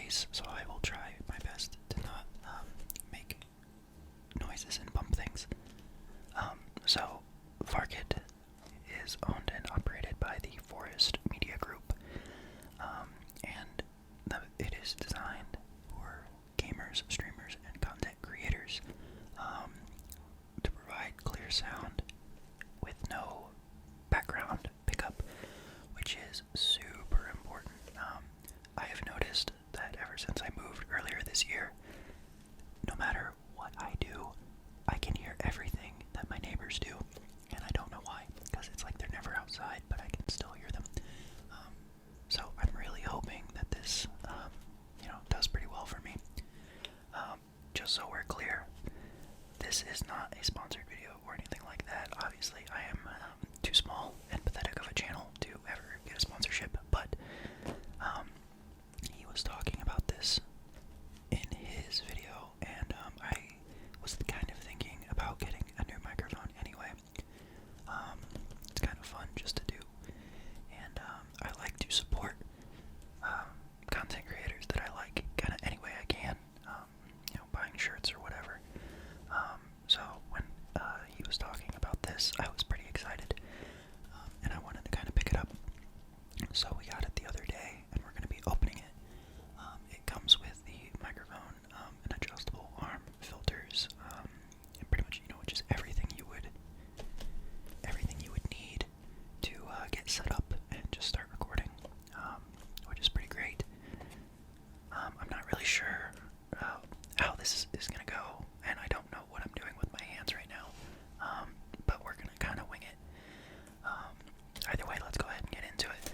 space, so I will try my best to not make noises and bump things. So, Farket is owned and operated by the Forest Media Group, and it is designed for gamers, streamers, and content creators to provide clear sound with no background pickup, which is super important. I have noticed that ever since I moved earlier this year, no matter what I do, I can hear everything that my neighbors do, and I don't know why, because it's like they're never outside, but I can still hear them. So I'm really hoping that this, does pretty well for me. Just so we're clear, this is not a sponsored video or anything like that. Obviously, I am too small and pathetic of a channel to ever get a sponsorship, but he was talking about this in his video, and I was kind of thinking about getting a new microphone anyway. It's kind of fun just to do, and I like to support content creators that I like kind of any way I can, buying shirts or whatever. So when he was talking about this, I was pretty excited, and I wanted to kind of pick it up. So we got it the other day, and we're going to be opening it. It comes with the microphone, an adjustable arm, filters, and pretty much, just everything you would need to get set up and just start recording, which is pretty great. I'm not really sure how this is going to go, and I don't know what I'm doing with my hands right now, but we're going to kind of wing it. Either way, let's go ahead and get into it.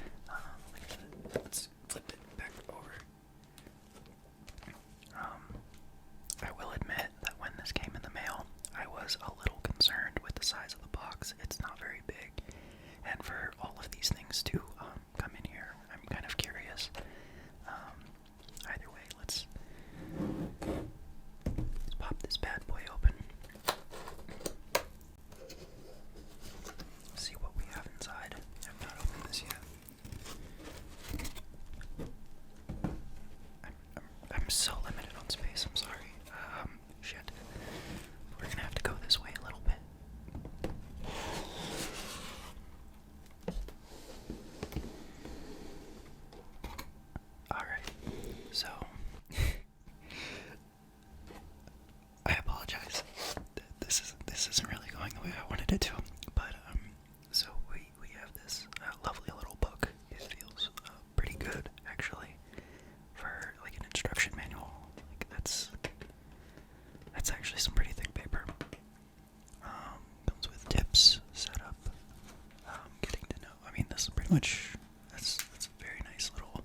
Let's flip it back over. I will admit that when this came in the mail, I was a little concerned with the size of the box. It's not very big, and for all of these things to come in here, I'm kind of curious. Either way, let's pop this bad boy open. See what we have inside. I've not opened this yet. I'm so limited on space, I'm sorry. Shit. We're gonna have to go this way a little bit. Alright, so I apologize. This isn't really going the way I wanted it to, but so we have this lovely little book. It feels pretty good, actually, for like an instruction manual. Like that's actually some pretty thick paper. Comes with tips, setup, getting to know. I mean, this is pretty much that's a very nice little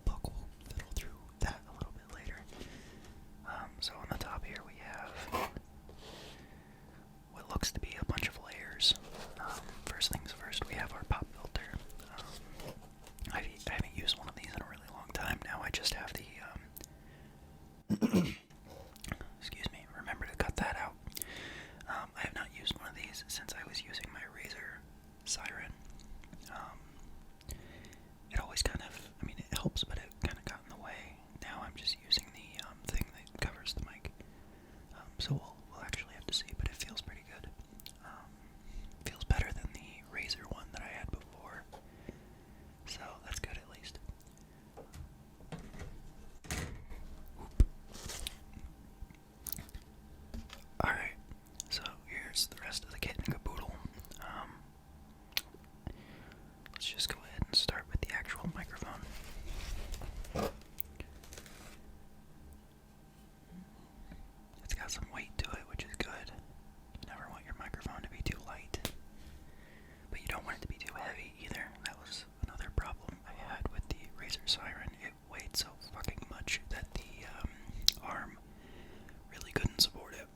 book. We'll fiddle through that a little bit later. So on the top here we have what looks to be a bunch of layers. First things first, we have our pop filter. I haven't used one of these in a really long time now. I just have the excuse me, remember to cut that out. I have not used one of these since I was using my Razer Siren. It always kind of, it helps, but it kind of got in the way. Now I'm just using the thing that covers the mic. So we'll actually have to see, but it feels pretty good. Feels better than the Razer one that I had before. So that's good at least. Alright, so here's the rest of the kit and caboodle. Let's just go ahead and start with the actual microphone. It's got some weight to it, which is good. You never want your microphone to be too light, but you don't want it to be too heavy either. That was another problem I had with the Razer Siren. It weighed so fucking much that the arm really couldn't support it.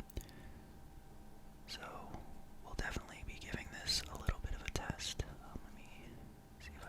So we'll definitely be giving this a little bit of a test. Let me see if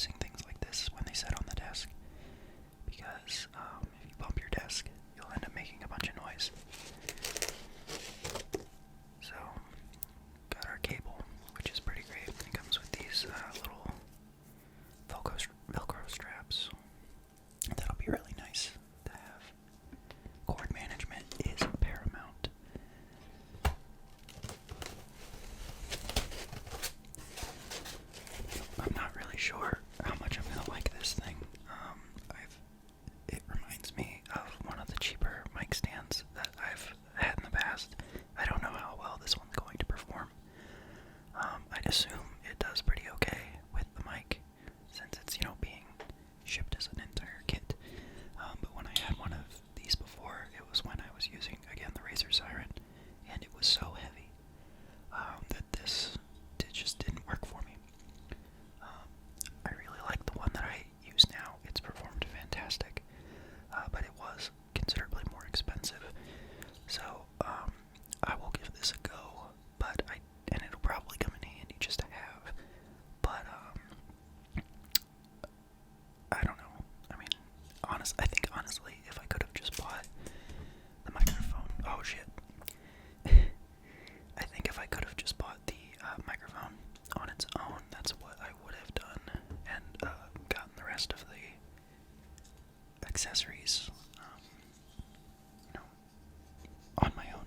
using things like this when they sit on the desk, because if you bump your desk, you'll end up making a bunch of noise. So, got our cable, which is pretty great. It comes with these little Velcro straps. That'll be really nice to have. Cord management is paramount. I'm not really sure how much I'm gonna like this thing. It reminds me of one of the cheaper mic stands that I've had in the past. I don't know how well this one's going to perform. I'd assume it does pretty okay with the mic, since it's, being shipped as an entire kit. But when I had one of these before, it was when I was using, again, the Razer Siren, and it was so heavy that this just didn't work for me. I really like the one that I use now. It's performed fantastic, but it was considerably more expensive. So I will give this a go, and it'll probably come in handy just to have. But I don't know. I mean, I think honestly, if I could have just bought the microphone, oh shit. I think if I could have just bought the microphone on its own, that's what I would have done, and gotten the rest of the accessories, on my own.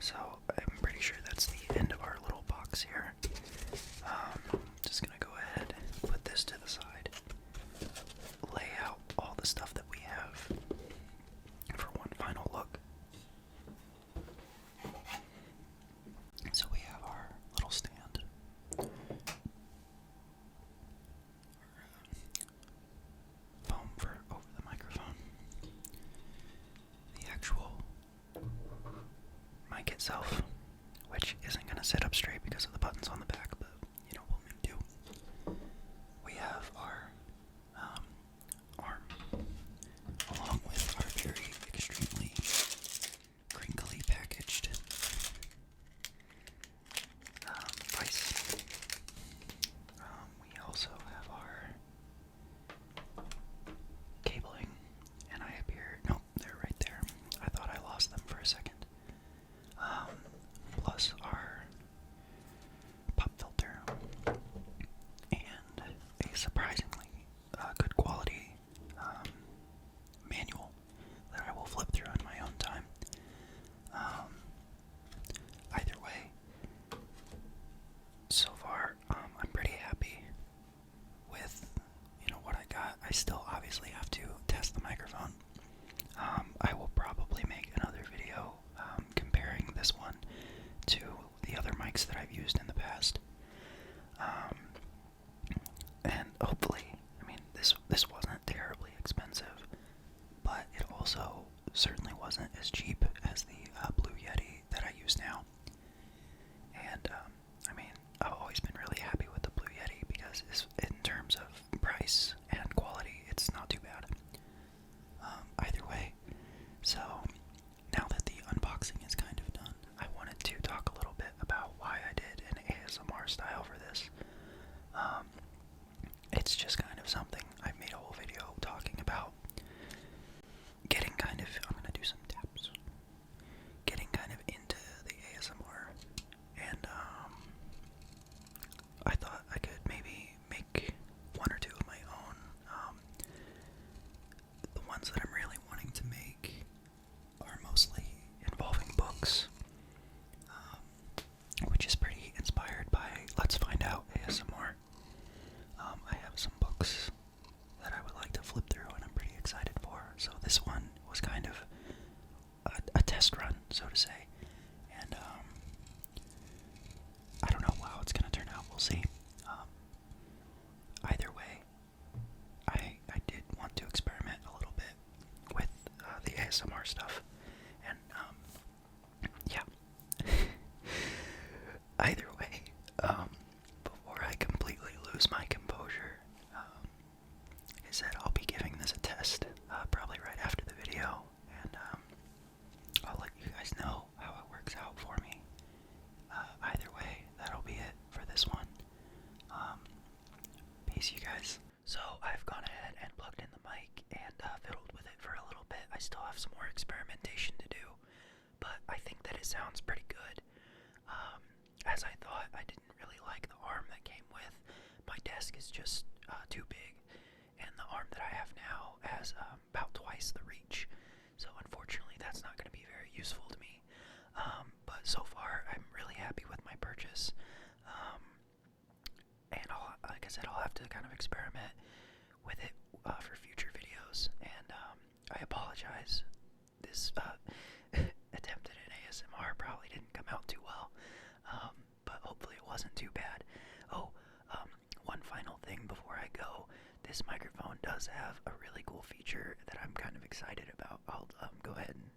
So I'm pretty sure that's the end of our little box here. Just gonna go ahead and put this to the side, lay out all the stuff that we have for one final look. So we have our little stand, foam for over the microphone, the actual mic itself, which isn't going to sit up straight because of the buttons on the back, but we'll do. We have our arm, along with our very extremely crinkly packaged device. We also have our cabling, and nope, they're right there. I thought I lost them for a second. Plus our pop filter, and a surprisingly good quality manual that I will flip through in my own time. Either way, so far, I'm pretty happy with, what I got. I still obviously have to test the microphone. I will probably make another video comparing this one to the other mics that I've used in the past. And hopefully, this wasn't terribly expensive, but it also certainly wasn't as cheap as the Blue Yeti that I use now. And, I've always been really happy with the Blue Yeti because in terms of price and quality, it's not too bad. Either way, so now that the unboxing is kind of done, I wanted to talk a little bit about why I did an ASMR style for this. It's just kind of something I've made a whole video talking about. I'm gonna do some taps. Getting kind of into the ASMR, and I thought I could maybe make one or two of my own. The ones that I'm really wanting to make are mostly involving books, which is pretty inspired by Let's Find Out ASMR. I have some books that I would like to flip through, and I'm pretty excited for. So this one was kind of a test run, so to say, and I don't know how it's going to turn out. We'll see. Either way, I did want to experiment a little bit with the ASMR stuff, and yeah. Either way, before I completely lose my composure, I said I'll be giving this a test, probably right after the video, and I'll let you guys know how it works out for me. Either way, that'll be it for this one. Peace, you guys. So I've gone ahead and plugged in the mic and fiddled with it for a little bit. I still have some more experimentation to do, but I think that it sounds pretty good. As I thought, I didn't really like the arm that came with. My desk is just too big, and the arm that I have now has about twice the reach. So unfortunately, that's not going to be very useful to me. But so far, I'm really happy with my purchase. And like I said, I'll have to kind of experiment with it for future videos. And I apologize. This attempt at an ASMR probably didn't come out too well, but hopefully it wasn't too bad. Oh, one final thing before I go. This microphone does have a really cool feature that I'm kind of excited about. I'll go ahead and